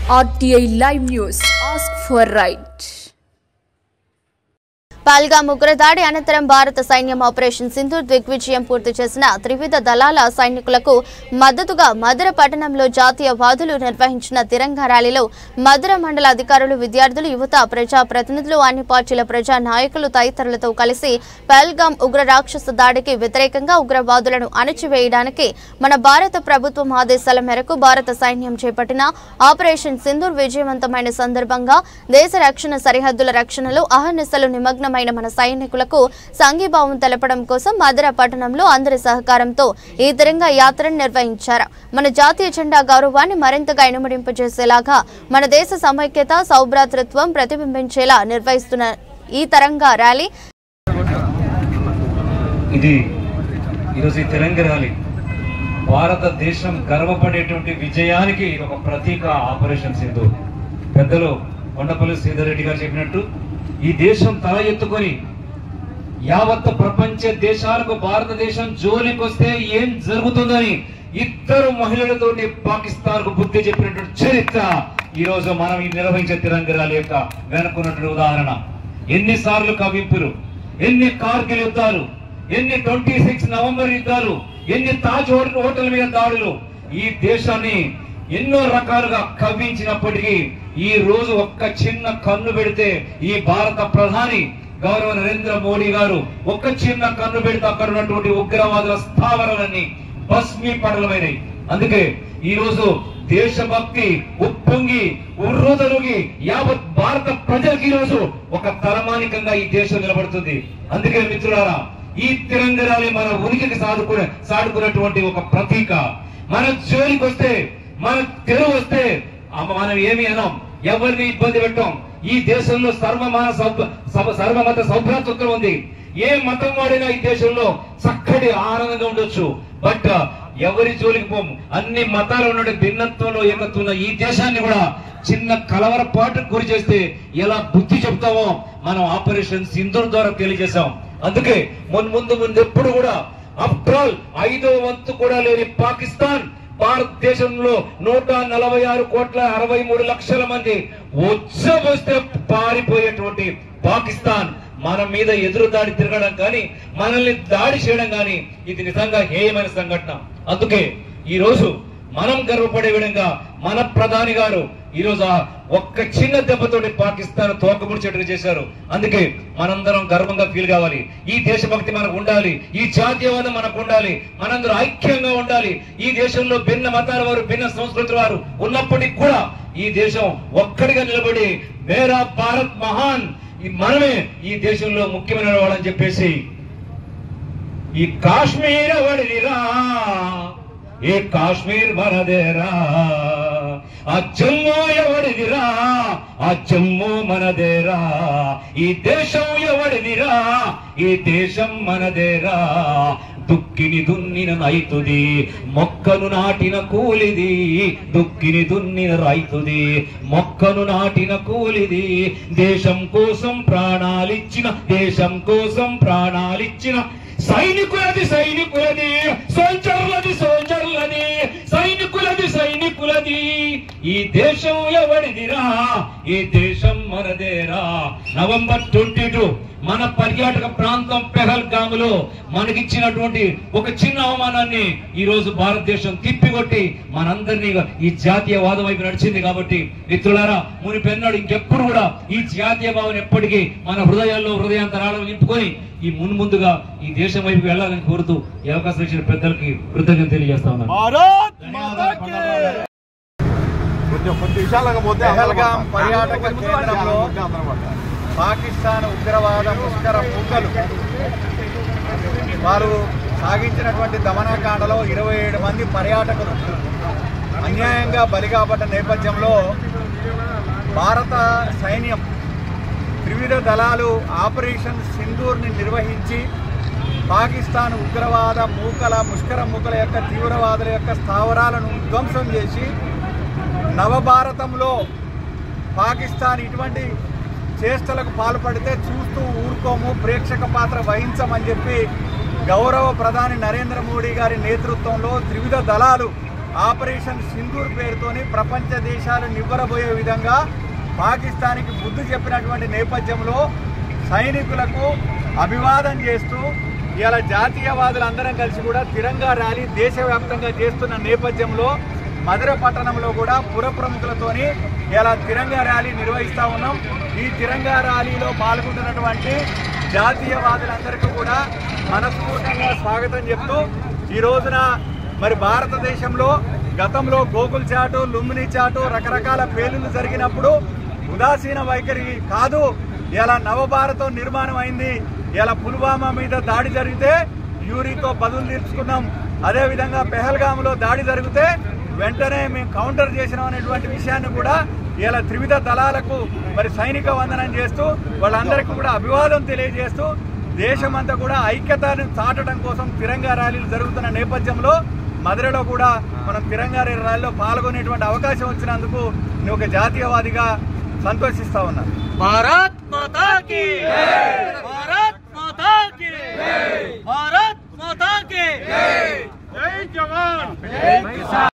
RTI Live News. Ask for right. Pahalgam ఉగ్రదాడి అనంతరం భారత సైన్యం ఆపరేషన్ సింధూర్ దిగ్విజయం పూర్తి చేసిన త్రివిధ దళాల సైనికులకు మద్దతుగా మధుర పట్టణంలో జాతీయవాదులు నిర్వహించిన తిరంగా ర్యాలీలో మధుర మండల అధికారులు, విద్యార్థులు, యువత, ప్రజా ప్రతినిధులు, అన్ని పార్టీల ప్రజా నాయకులు తదితరులతో కలిసి పహల్గామ్ ఉగ్ర రాక్షస దాడికి వ్యతిరేకంగా ఉగ్రవాదులను అణచివేయడానికి మన భారత ప్రభుత్వం ఆదేశాల మేరకు భారత సైన్యం చేపట్టిన ఆపరేషన్ సింధూర్ విజయవంతమైన సందర్భంగా దేశ రక్షణ, సరిహద్దుల రక్షణలో అహర్నిశలు నిమగ్నం మన సైనికులకు సంఘీభావం తెలపడం కోసం మధుర పట్టణంలో అందరి సహకారంతో ఈ తిరంగా యాత్రను నిర్వహించారు. మన జాతీయ జెండా గౌరవాన్ని మరింతగా ఇనుమడింపజేసేలాగా మన దేశ సమైక్యత, సౌభ్రాతృత్వం ప్రతిబింబించేలా నిర్వహిస్తున్న ఈ తిరంగా ర్యాలీ భారతదేశం గర్వపడేటువంటి విజయానికి ఒక ప్రతీక ఆపరేషన్ సింధూర్. పెద్దలు కొండపల్లి శ్రీధర్ రెడ్డి గారు చెప్పినట్టు ఈ దేశం తల ఎత్తుకొని యావత్ ప్రపంచ దేశాలకు భారతదేశం జోలికొస్తే ఏం జరుగుతుందని ఇద్దరు మహిళలతోటి పాకిస్తాన్ కు బుద్ధి చెప్పినటువంటి చరిత్ర ఈ రోజు మనం ఈ నిర్వహించే తిరంగా ర్యాలీ యొక్క వెనుకున్నటువంటి ఉదాహరణ. ఎన్నిసార్లు కవింపులు, ఎన్ని కార్గిల్ యుద్ధాలు, ఎన్ని 26 నవంబర్ యుద్ధాలు, ఎన్ని తాజ్ హోటల్ మీద దాడులు, ఈ దేశాన్ని ఎన్నో రకాలుగా కవ్వించినప్పటికీ ఈ రోజు ఒక్క చిన్న కన్ను పెడితే ఈ భారత ప్రధాని గౌరవ నరేంద్ర మోడీ గారు ఒక్క చిన్న కన్ను పెడితే అక్కడ ఉన్నటువంటి ఉగ్రవాదుల స్థావరాలన్నీ భస్మీపటలమైనవి. అందుకే ఈ రోజు దేశభక్తి ఉప్పొంగి ఉర్రూతలుగి యావత్ భారత ప్రజలకు ఈ రోజు ఒక తలమానికంగా ఈ దేశం నిలబడుతుంది. అందుకే మిత్రులారా, ఈ తిరంగా ర్యాలీ మన ఉనికికి సాడుకున్నటువంటి ఒక ప్రతీక. మన జోలికి వస్తే, మన తెలుగు వస్తే మనం ఏమి అనం, ఎవరిని ఇబ్బంది పెట్టాం. ఈ దేశంలో సర్వమత సౌభ్రాతృత్వం ఉంది. ఏ మతం వాడినా ఈ దేశంలో చక్కటి ఆనందంగా ఉండొచ్చు. బట్ ఎవరి జోలికి పోము. అన్ని మతాలు ఉన్న భిన్నత్వంలో ఏకత్వం ఈ దేశాన్ని కూడా చిన్న కలవరపాటుకు గురి చేస్తే ఎలా బుద్ధి చెప్తామో మనం ఆపరేషన్ సింధూర్ ద్వారా తెలియజేశాం. అందుకే ముందు ఎప్పుడు కూడా ఆఫ్టర్ ఆల్ 5వ వంతు కూడా లేని పాకిస్తాన్ భారతదేశంలో 146,63,00,000 మంది వస్తే పారిపోయేటువంటి పాకిస్తాన్ మన మీద ఎదురుదాడి తిరగడం కానీ, మనల్ని దాడి చేయడం కానీ ఇది నిజంగా హేయమైన సంఘటన. అందుకే ఈ రోజు మనం గర్వపడే విధంగా మన ప్రధాని గారు ఈ రోజు ఒక్క చిన్న దెబ్బతోటి పాకిస్తాన్ తోకముడిచేట్టుగా చేశారు. అందుకే మనందరం గర్వంగా ఫీల్ కావాలి. ఈ దేశభక్తి మనకు ఉండాలి, ఈ జాతీయవాదం మనకు ఉండాలి, మనందరం ఐక్యంగా ఉండాలి. ఈ దేశంలో భిన్న మతాల వారు, భిన్న సంస్కృతుల వారు ఉన్నప్పటికీ కూడా ఈ దేశం ఒక్కడిగా నిలబడి మేరా భారత్ మహాన్, మనమే ఈ దేశంలో ముఖ్యమైన వాళ్ళని చెప్పేసి ఈ కాశ్మీర్ ఎవడిదిరా, ఏ కాశ్మీర్ మనదేరా, ఆ జమ్మూ ఎవడిదిరా, ఆ జమ్మూ మనదేరా, ఈ దేశం ఎవడిదిరా, ఈ దేశం మనదేరా. దుక్కిని దున్నిన రైతుది, మొక్కను నాటిన కూలిది, దుక్కిని దున్నిన రైతుది, మొక్కను నాటిన కూలిది. దేశం కోసం ప్రాణాలిచ్చిన, దేశం కోసం ప్రాణాలిచ్చిన సైనికులది సైనికులది, సోల్జర్లది సోల్జర్లది, సైనికులది సైనికులది. ఈ దేశం ఎవడిదిరా, ఈ దేశం మనదేరా. నవంబర్ 22 మన పర్యాటక ప్రాంతం పెహల్గామ్ లో మనకిచ్చినటువంటి ఒక చిన్న అవమానాన్ని ఈ రోజు భారతదేశం తిప్పికొట్టి మనందరినీ ఈ జాతీయవాదం వైపు నడిచింది. కాబట్టి మిత్రులారా, మునిపెన్నాడు ఇంకెప్పుడు కూడా ఈ జాతీయ భావన ఎప్పటికీ మన హృదయాల్లో హృదయాంతరాలను నింపుకొని ఈ ముందుగా ఈ దేశం వైపు వెళ్లాలని కోరుతూ ఈ అవకాశం ఇచ్చిన పెద్దలకి కృతజ్ఞతలు తెలియజేస్తా ఉన్నాను. పెహల్గామ్ పర్యాటక కేంద్రంలో పాకిస్తాన్ ఉగ్రవాద ముష్కర మూకలు వారు సాగించినటువంటి దమనకాండలో 27 మంది పర్యాటకులు అన్యాయంగా బలిగాపడ్డ నేపథ్యంలో భారత సైన్యం త్రివిధ దళాలు ఆపరేషన్ సింధూర్ని నిర్వహించి పాకిస్తాన్ ఉగ్రవాద ముష్కర మూకల యొక్క తీవ్రవాదుల యొక్క స్థావరాలను ధ్వంసం చేసి నవభారతంలో పాకిస్తాన్ ఇటువంటి చేష్టలకు పాల్పడితే చూస్తూ ఊరుకోము, ప్రేక్షక పాత్ర వహించమని చెప్పి గౌరవ ప్రధాని నరేంద్ర మోడీ గారి నేతృత్వంలో త్రివిధ దళాలు ఆపరేషన్ సింధూర్ పేరుతోని ప్రపంచ దేశాలు నివ్వరబోయే విధంగా పాకిస్తాన్కి బుద్ధి చెప్పినటువంటి నేపథ్యంలో సైనికులకు అభివాదం చేస్తూ ఇలా జాతీయవాదులందరం కలిసి కూడా తిరంగా ర్యాలీ దేశవ్యాప్తంగా చేస్తున్న నేపథ్యంలో మధుర పట్టణంలో కూడా పుర ప్రముఖులతోని ఇలా తిరంగా ర్యాలీ నిర్వహిస్తూ ఉన్నాం. ఈ తిరంగా ర్యాలీలో పాల్గొంటున్నటువంటి జాతీయవాదులందరికీ కూడా మనస్ఫూర్తిగా స్వాగతం చెప్తూ ఈ రోజున మరి భారతదేశంలో గతంలో గోకుల్ చాటు, లుంబిని చాటు రకరకాల పేలులు జరిగినప్పుడు ఉదాసీన వైఖరి కాదు, ఇలా నవభారతం నిర్మాణం అయింది. ఇలా పుల్వామా మీద దాడి జరిగితే యూరితో బదులు తీర్చుకున్నాం. అదేవిధంగా పెహల్గామ్లో దాడి జరిగితే వెంటనే మేము కౌంటర్ చేసినాం అనేటువంటి విషయాన్ని కూడా ఇలా త్రివిధ దళాలకు మరి సైనిక వందనం చేస్తూ వాళ్ళందరికీ కూడా అభివాదం తెలియజేస్తూ దేశమంతా కూడా ఐక్యతను చాటడం కోసం తిరంగా ర్యాలీలు జరుగుతున్న నేపథ్యంలో మధురలో కూడా మనం తిరంగా ర్యాలీలో పాల్గొనేటువంటి అవకాశం వచ్చినందుకు నేను ఒక జాతీయవాదిగా సంతోషిస్తా ఉన్నాను. భారత్ మాతా కీ భారత్ మాతా కీ భారత్ మాతా కీ జై జవాన్.